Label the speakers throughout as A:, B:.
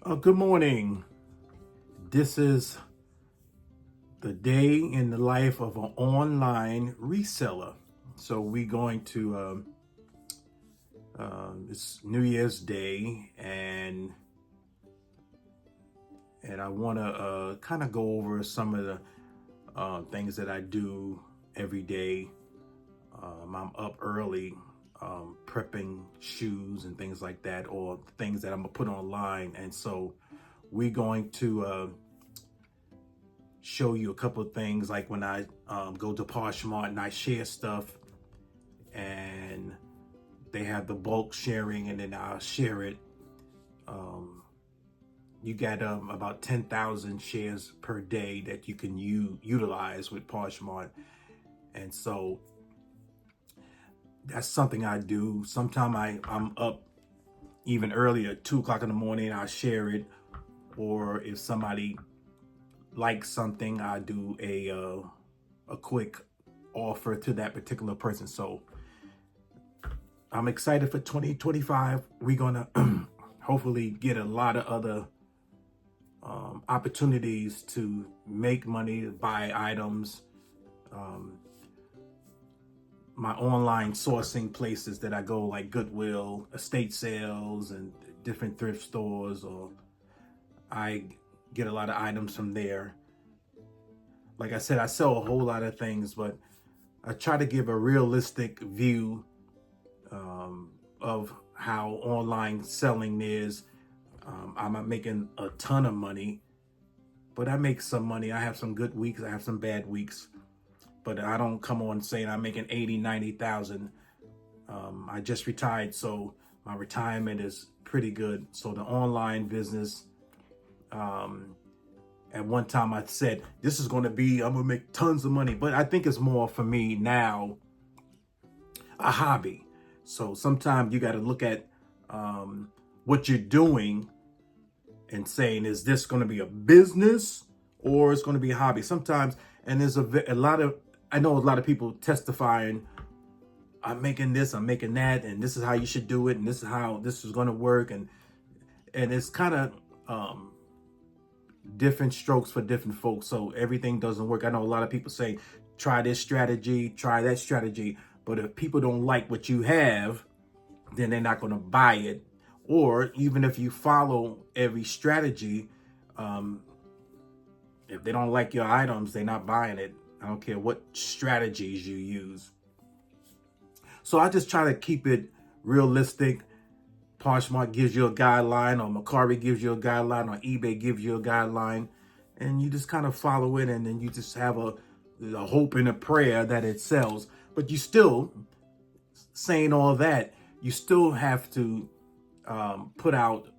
A: Good morning. This is the day in the life of an online reseller. So we're going to it's New Year's Day, and I want to kind of go over some of the things that I do every day. I'm up early, prepping shoes and things like that, or things that I'm gonna put online, and so we're going to show you a couple of things, like when I go to Poshmark and I share stuff, and they have the bulk sharing, and then I'll share it. You got about 10,000 shares per day that you can utilize with Poshmark, and so that's something I do. Sometimes I'm up even earlier, 2 o'clock in the morning. I share it, or if somebody likes something, I do a quick offer to that particular person. So I'm excited for 2025. We're gonna hopefully get a lot of other opportunities to make money, to buy items. My online sourcing places that I go, like Goodwill, estate sales, and different thrift stores, or I get a lot of items from there. Like I said, I sell a whole lot of things, but I try to give a realistic view of how online selling is. I'm not making a ton of money, but I make some money. I have some good weeks. I have some bad weeks, but I don't come on saying I'm making 80, 90,000. I just retired, so my retirement is pretty good. So the online business, at one time I said, this is going to be, I'm going to make tons of money, but I think it's more for me now a hobby. So sometimes you got to look at what you're doing and saying, is this going to be a business or it's going to be a hobby? Sometimes, and there's a lot of, I know a lot of people testifying, I'm making this, I'm making that, and this is how you should do it, and this is how this is going to work, and it's kind of different strokes for different folks. So everything doesn't work. I know a lot of people say, try this strategy, try that strategy, but if people don't like what you have, then they're not going to buy it. Or even if you follow every strategy, if they don't like your items, they're not buying it. I don't care what strategies you use. So I just try to keep it realistic. Poshmark gives you a guideline, or Macari gives you a guideline, or eBay gives you a guideline, and you just kind of follow it, and then you just have a hope and a prayer that it sells. But you still, saying all that, you still have to put out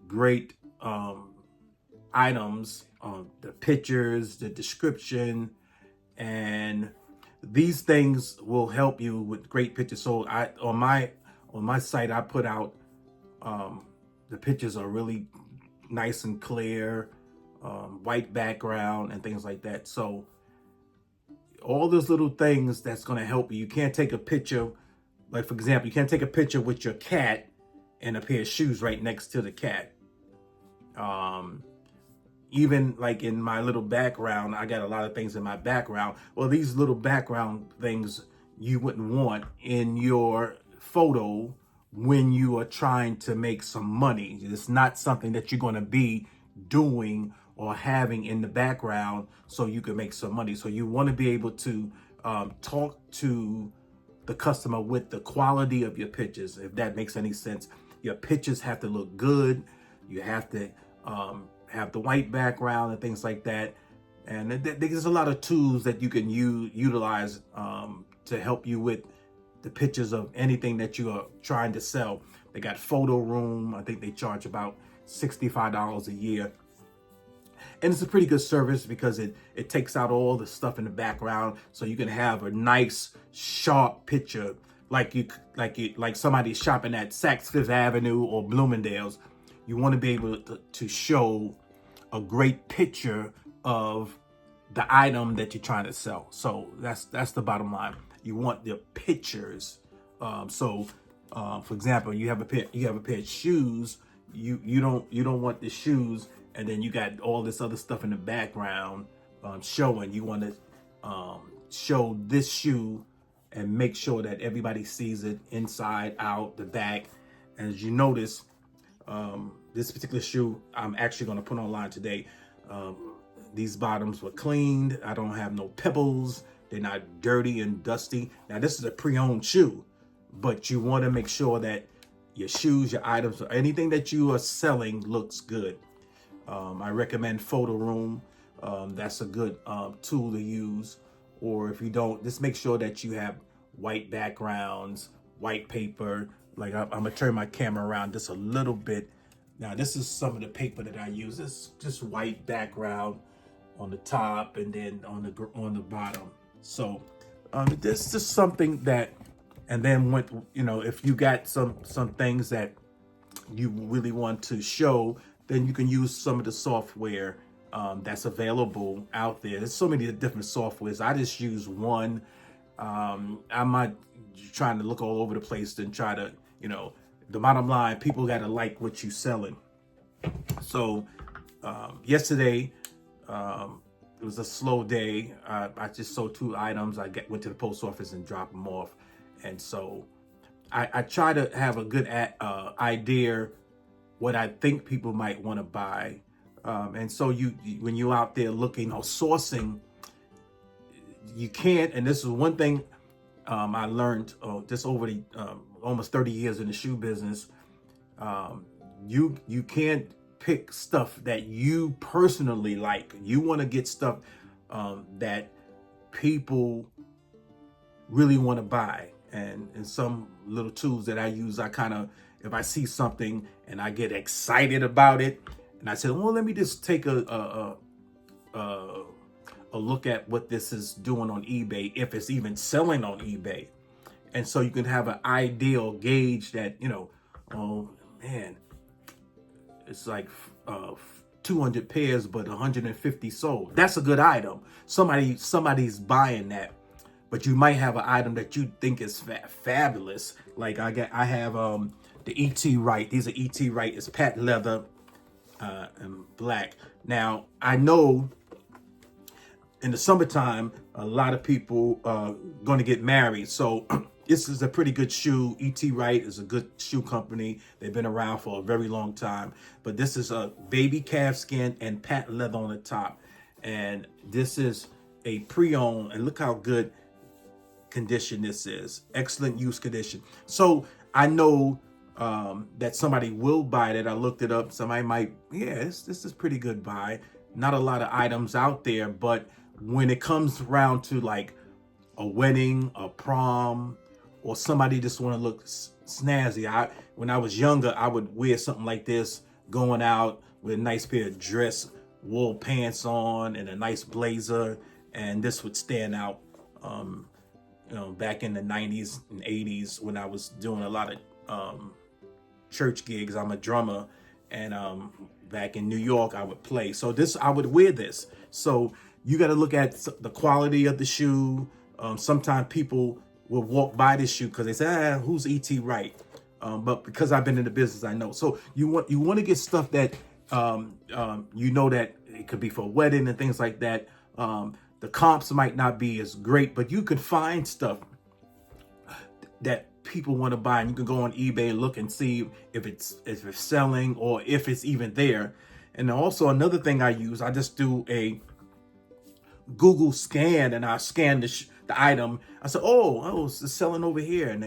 A: great items, the pictures, the description, and these things will help you with great pictures. So on my site, I put out the pictures are really nice and clear, white background and things like that. So all those little things that's going to help you. You can't take a picture, like for example, you can't take a picture with your cat and a pair of shoes right next to the cat. Even like in my little background, I got a lot of things in my background. Well, these little background things you wouldn't want in your photo when you are trying to make some money. It's not something that you're going to be doing or having in the background so you can make some money. So you want to be able to talk to the customer with the quality of your pictures, if that makes any sense. Your pictures have to look good. You have to have the white background and things like that. And there's a lot of tools that you can utilize to help you with the pictures of anything that you are trying to sell. They got Photo Room. I think they charge about $65 a year. And it's a pretty good service because it takes out all the stuff in the background, so you can have a nice sharp picture, like somebody shopping at Saks Fifth Avenue or Bloomingdale's. You want to be able to show a great picture of the item that you're trying to sell. So that's the bottom line. You want the pictures. For example, you have a pair of shoes. you don't want the shoes and then you got all this other stuff in the background showing. You want to show this shoe and make sure that everybody sees it inside, out, the back. As you notice, this particular shoe I'm actually going to put online today. These bottoms were cleaned. I don't have no pebbles. They're not dirty and dusty. Now this is a pre-owned shoe, but you want to make sure that your shoes, your items, or anything that you are selling looks good. I recommend Photo Room. That's a good tool to use. Or if you don't, just make sure that you have white backgrounds, white paper. Like I'm gonna turn my camera around just a little bit. Now this is some of the paper that I use. It's just white background on the top and then on the bottom. So this is something that, and then when if you got some things that you really want to show, then you can use some of the software that's available out there. There's so many different softwares. I just use one. I'm not trying to look all over the place and try to, the bottom line, people got to like what you're selling. So yesterday, it was a slow day. I just sold 2 items. Went to the post office and dropped them off. And so I try to have a good idea what I think people might want to buy. And so when you're out there looking or sourcing, you can't, and this is one thing I learned just over the almost 30 years in the shoe business. You can't pick stuff that you personally like. You want to get stuff that people really want to buy. And some little tools that I use, I kind of, if I see something and I get excited about it, and I said, well, let me just take a look at what this is doing on eBay, if it's even selling on eBay. And so you can have an ideal gauge that, oh man, it's like 200 pairs, but 150 sold. That's a good item. Somebody's buying that. But you might have an item that you think is fabulous. Like I have the E.T. Wright. These are E.T. Wright. It's patent leather and black. Now I know in the summertime a lot of people are going to get married, so this is a pretty good shoe. E.T. Wright is a good shoe company. They've been around for a very long time. But this is a baby calf skin and patent leather on the top, and this is a pre-owned. And look how good condition this is. Excellent use condition. So I know that somebody will buy it. I looked it up. Somebody might, this is pretty good buy. Not a lot of items out there, but when it comes around to like a wedding, a prom, or somebody just want to look snazzy. When I was younger, I would wear something like this, going out with a nice pair of dress wool pants on and a nice blazer, and this would stand out. Back in the 90s and 80s when I was doing a lot of church gigs. I'm a drummer, and back in New York I would play. So I would wear this. So you got to look at the quality of the shoe. Sometimes people will walk by this shoe because they say, who's E.T. Wright? But because I've been in the business, I know. So you want to get stuff that that it could be for a wedding and things like that. The comps might not be as great, but you can find stuff that people want to buy, and you can go on eBay and look and see if it's selling or if it's even there. And also another thing I use, I just do a Google scan, and I scan the item. I said, oh, it's selling over here, and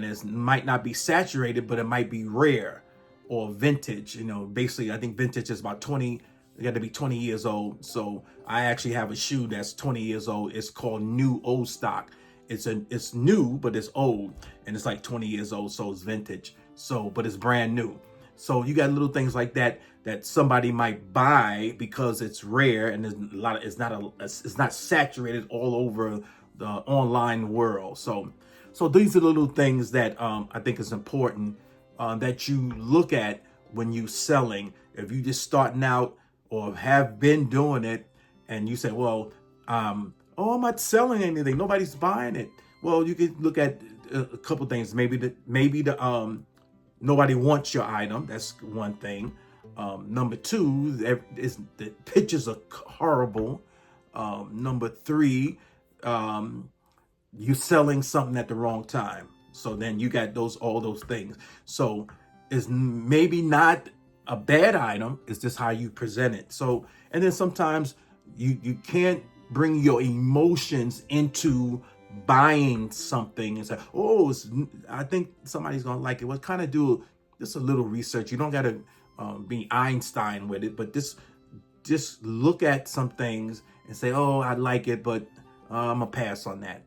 A: it might not be saturated, but it might be rare or vintage. Basically, I think vintage is about 20. You got to be 20 years old. So I actually have a shoe that's 20 years old. It's called new old stock. It's new, but it's old, and it's like 20 years old. So it's vintage. So, but it's brand new. So you got little things like that somebody might buy because it's rare, and there's a lot of, it's not saturated all over the online world. So these are the little things that I think is important that you look at when you selling. If you just starting out or have been doing it, and you say, well, I'm not selling anything, nobody's buying it. Well, you could look at a couple things. Maybe the Nobody wants your item. That's one thing. Number two, the pictures are horrible. Number three, you're selling something at the wrong time. So then you got all those things. So it's maybe not a bad item. It's just how you present it. So, and then sometimes you can't bring your emotions into buying something and say, oh, I think somebody's gonna like it. Well, kind of do just a little research. You don't got to be Einstein with it, but just look at some things and say, oh, I like it, but I'm gonna pass on that.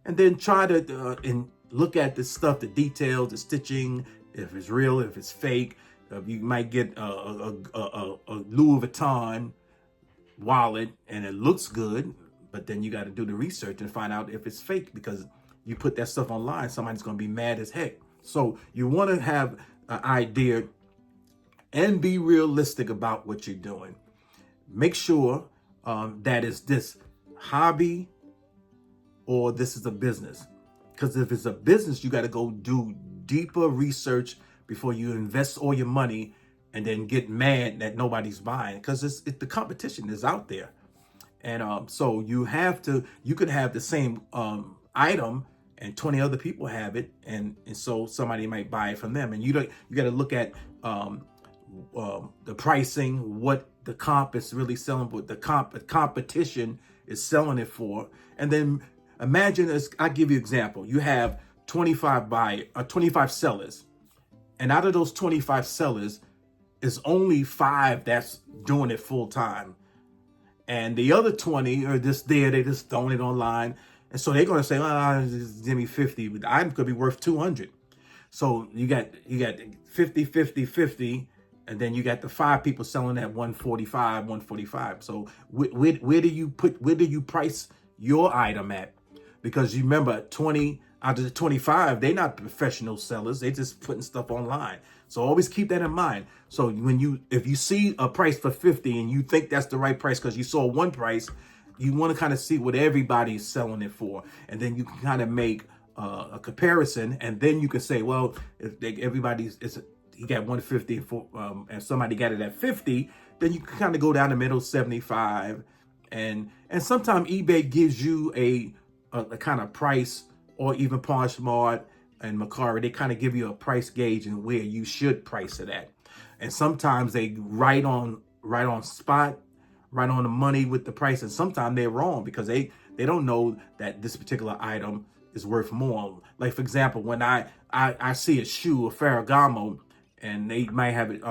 A: And then try to and look at the stuff, the details, the stitching, if it's real, if it's fake. You might get a Louis Vuitton wallet and it looks good, but then you got to do the research and find out if it's fake, because you put that stuff online, somebody's going to be mad as heck. So you want to have an idea and be realistic about what you're doing. Make sure that is this hobby or this is a business. Because if it's a business, you got to go do deeper research before you invest all your money and then get mad that nobody's buying, because the competition is out there. And so you could have the same item and 20 other people have it, and so somebody might buy it from them. And you got to look at the pricing, what the comp is really selling, what the competition is selling it for. And then imagine, I'll give you an example. You have 25 sellers, and out of those 25 sellers, is only 5 that's doing it full time. And the other 20 are just there, they just throwing it online. And so they're gonna say, give me 50, but the item could be worth 200. So you got 50, 50, 50, and then you got the 5 people selling at 145. So where do you price your item at? Because you remember, 20 out of the 25, they're not professional sellers. They're just putting stuff online. So always keep that in mind. So if you see a price for 50 and you think that's the right price because you saw one price, you want to kind of see what everybody's selling it for. And then you can kind of make a comparison. And then you can say, well, if he got 150 for, and somebody got it at 50, then you can kind of go down the middle, 75. And sometimes eBay gives you a kind of price, or even Poshmark and Mercari, they kind of give you a price gauge and where you should price it at. And sometimes they right on spot, right on the money with the price. And sometimes they're wrong because they don't know that this particular item is worth more. Like, for example, when I see a shoe, a Ferragamo, and they might have it,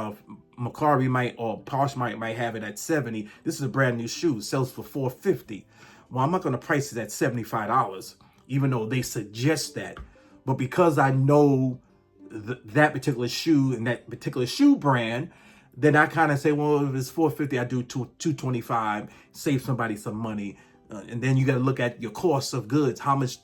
A: Mercari or Poshmark might have it at 70. This is a brand new shoe, it sells for $450. Well, I'm not going to price it at $75, even though they suggest that. But because I know that particular shoe and that particular shoe brand, then I kind of say, well, if it's $450, I do $225, save somebody some money. And then you got to look at your cost of goods. How much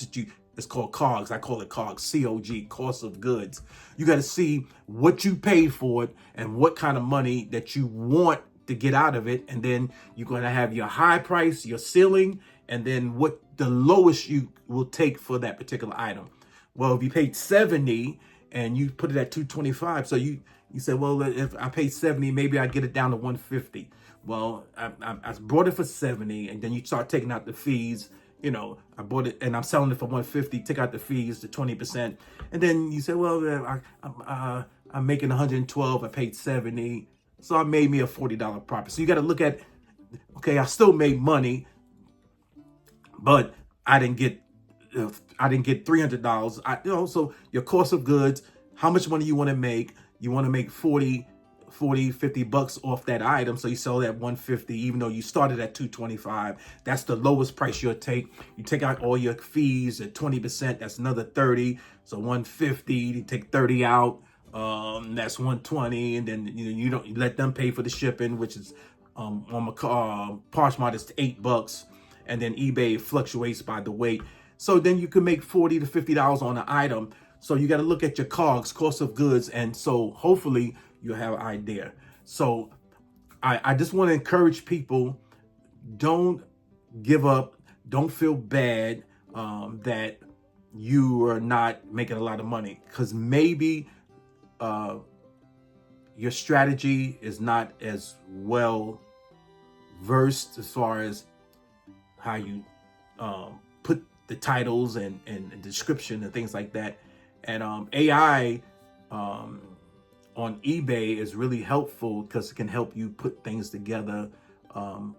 A: it's called COGS. I call it COGS, C-O-G, cost of goods. You got to see what you paid for it and what kind of money that you want to get out of it. And then you're going to have your high price, your ceiling, and then what the lowest you will take for that particular item. Well, if you paid 70 and you put it at 225, so you say, well, if I paid 70, maybe I get it down to 150. Well, I bought it for 70, and then you start taking out the fees. You know, I bought it and I'm selling it for 150. Take out the fees, the 20%, and then you say, well, I'm making 112. I paid 70, so I made me a $40 profit. So you got to look at, okay, I still made money, but I didn't get $300. So your cost of goods, how much money you want to make? You want to make 40, 50 bucks off that item. So you sell that 150, even though you started at 225. That's the lowest price you'll take. You take out all your fees at 20%. That's another 30. So 150, you take 30 out. That's 120. And then you don't let them pay for the shipping, which is on my Poshmark is $8. And then eBay fluctuates by the weight. So then you can make $40 to $50 on an item. So you got to look at your COGS, cost of goods. And so hopefully you'll have an idea. So I just want to encourage people, don't give up. Don't feel bad that you are not making a lot of money, because maybe uh, your strategy is not as well versed as far as how you put the titles and description and things like that. And AI on eBay is really helpful because it can help you put things together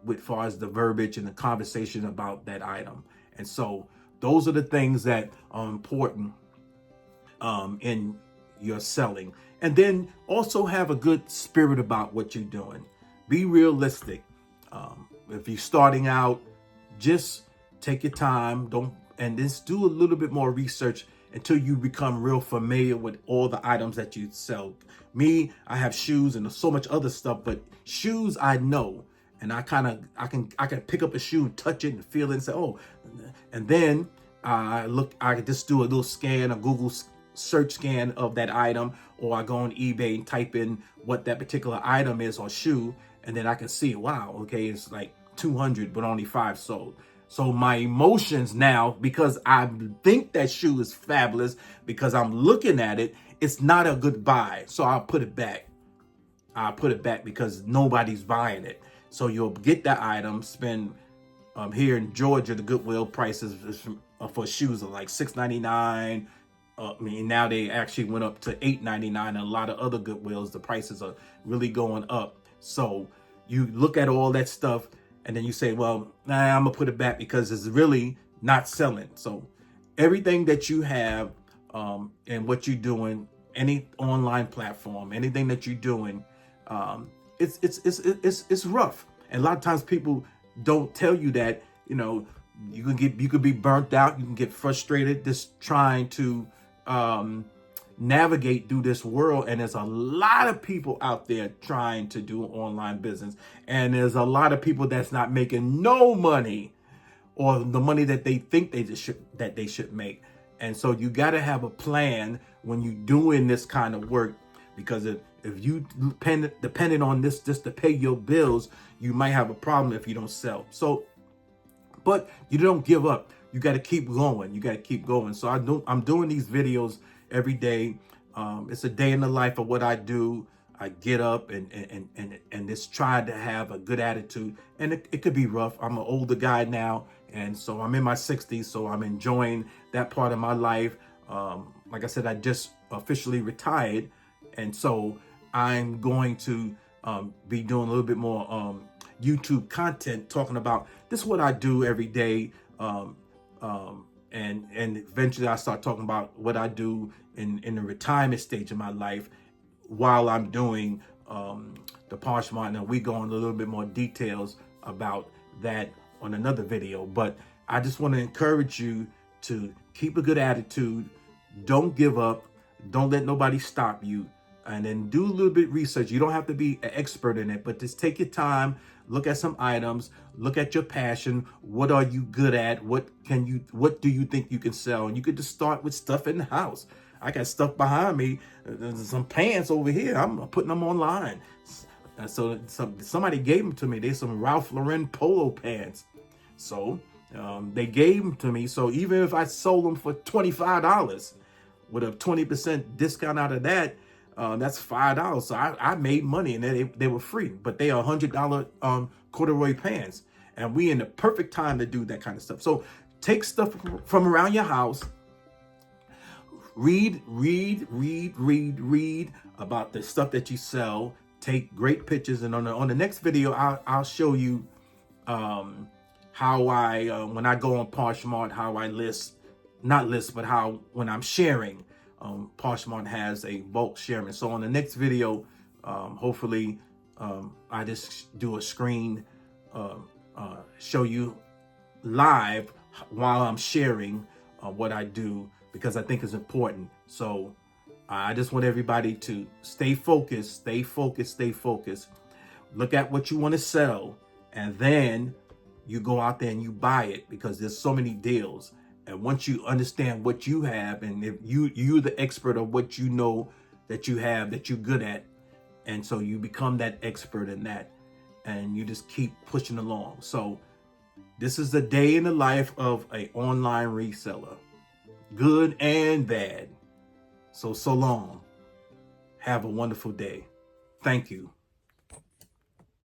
A: with far as the verbiage and the conversation about that item. And so those are the things that are important in your selling. And then also have a good spirit about what you're doing. Be realistic. If you're starting out, just take your time. And just do a little bit more research until you become real familiar with all the items that you sell. Me, I have shoes and so much other stuff, but shoes I know, and I can pick up a shoe and touch it and feel it and say, oh, and then I just do a little scan, a Google search scan of that item, or I go on eBay and type in what that particular item is or shoe, and then I can see, wow, okay, it's like 200, but only 5 sold. So my emotions now, because I think that shoe is fabulous, because I'm looking at it, it's not a good buy. So I'll put it back. I'll put it back because nobody's buying it. So you'll get that item, spend here in Georgia, the Goodwill prices for shoes are like $6.99. I mean, now they actually went up to $8.99. And a lot of other Goodwills, the prices are really going up. So you look at all that stuff, and then you say, well, nah, I'm going to put it back because it's really not selling. So everything that you have and what you're doing, any online platform, anything that you're doing, it's rough. And a lot of times people don't tell you that, you could be burnt out. You can get frustrated just trying to navigate through this world. And there's a lot of people out there trying to do online business, and there's a lot of people that's not making no money, or the money that they think they should make. And so you got to have a plan when you're doing this kind of work, because if you dependent on this just to pay your bills, you might have a problem if you don't sell. So, but you don't give up. You got to keep going. You got to keep going. So I'm doing these videos every day. It's a day in the life of what I do. I get up and just try to have a good attitude. And it could be rough. I'm an older guy now, and so I'm in my 60s. So I'm enjoying that part of my life. Like I said, I just officially retired, and so I'm going to be doing a little bit more YouTube content, talking about this is what I do every day. And eventually I start talking about what I do in the retirement stage of my life while I'm doing the Poshmark. And we go into a little bit more details about that on another video. But I just want to encourage you to keep a good attitude. Don't give up. Don't let nobody stop you. And then do a little bit of research. You don't have to be an expert in it, but just take your time, look at some items, look at your passion. What are you good at? What do you think you can sell? And you could just start with stuff in the house. I got stuff behind me, some pants over here. I'm putting them online. So somebody gave them to me. They're some Ralph Lauren polo pants. So they gave them to me. So even if I sold them for $25 with a 20% discount out of that, that's $5. So I made money, and they were free, but they are $100 corduroy pants. And we in the perfect time to do that kind of stuff. So take stuff from around your house. Read about the stuff that you sell. Take great pictures. And on the next video, I'll show you how I, when I go on Poshmark, how I but how when I'm sharing, Poshmark has a bulk sharing. So on the next video, hopefully I just do a screen, show you live while I'm sharing what I do, because I think it's important. So I just want everybody to stay focused. Look at what you want to sell, and then you go out there and you buy it, because there's so many deals. And once you understand what you have, and if you're the expert of what you know that you have, that you're good at, and so you become that expert in that, and you just keep pushing along. So this is the day in the life of an online reseller, good and bad. So long. Have a wonderful day. Thank you.